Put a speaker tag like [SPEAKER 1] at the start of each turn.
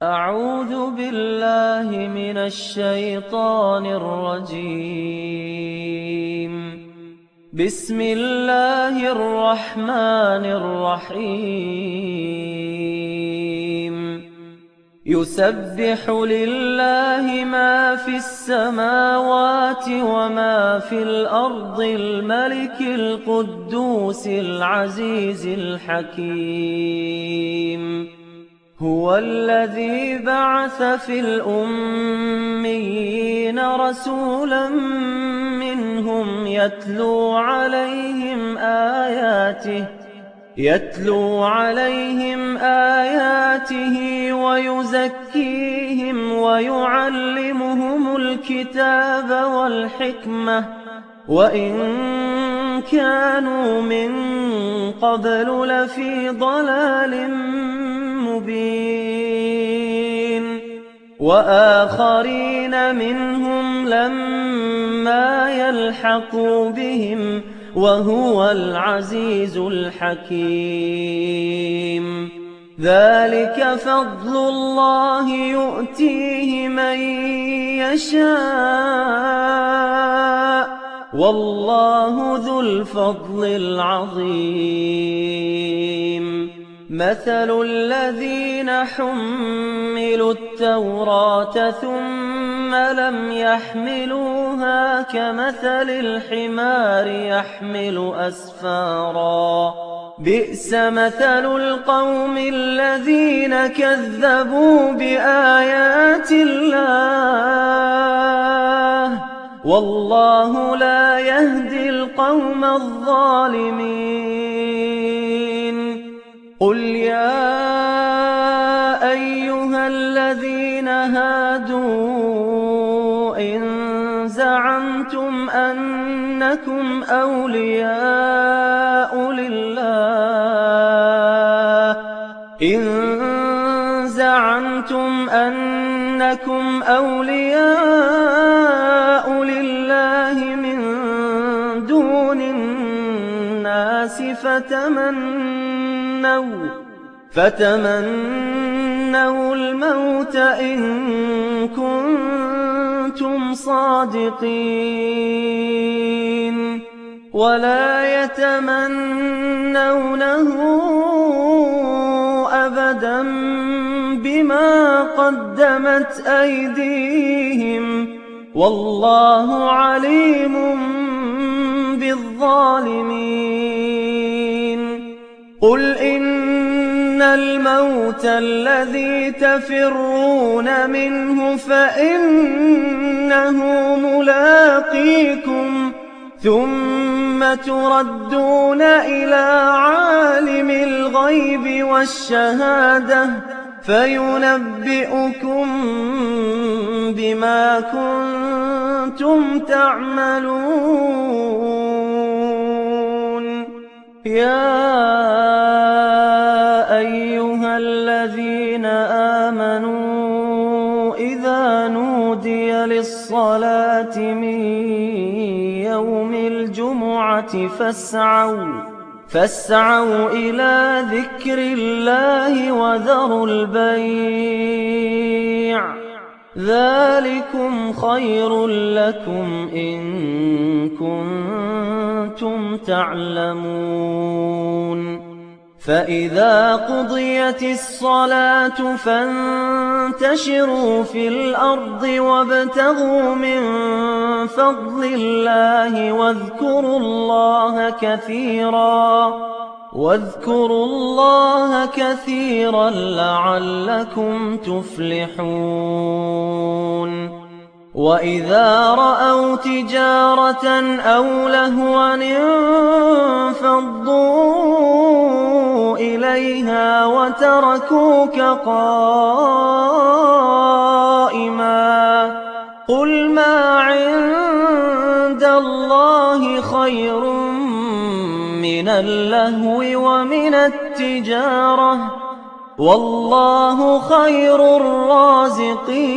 [SPEAKER 1] أعوذ بالله من الشيطان الرجيم. بسم الله الرحمن الرحيم. يسبح لله ما في السماوات وما في الأرض الملك القدوس العزيز الحكيم. هو الذي بعث في الأميين رسولا منهم يتلو عليهم آياته ويزكيهم ويعلمهم الكتاب والحكمة وإن كانوا من قبل لفي ضلال مبين. وآخرين منهم لما يلحقوا بهم وهو العزيز الحكيم. ذلك فضل الله يؤتيه من يشاء والله ذو الفضل العظيم. مثل الذين حملوا التوراة ثم لم يحملوها كمثل الحمار يحمل أسفارا بئس مثل القوم الذين كذبوا بآيات الله والله لا يهدي القوم الظالمين. قل يا أيها الذين هادوا إن زعمتم أنكم أولياء لله من دون الناس فتمنوا الموت إن كنتم صادقين ولا يتمنونه أبدا بما قدمت أيديهم والله عليم بالظالمين. قل إن الموت الذي تفرون منه فإنه ملاقيكم ثم تردون إلى عالم الغيب والشهادة فينبئكم بما كنتم تعملون. يا أيها الذين آمنوا إذا نودي للصلاة من يوم الجمعة فاسعوا إلى ذكر الله وذروا البيع ذلكم خير لكم إن كنتم تعلمون. فإذا قضيت الصلاة فانتشروا في الأرض وابتغوا من فضل الله واذكروا الله كثيرا لعلكم تفلحون. وإذا رأوا تجارة أو لهوا انفضوا إليها وتركوك قائما قل ما عند الله خير من اللهو ومن التجارة والله خير الرازقين.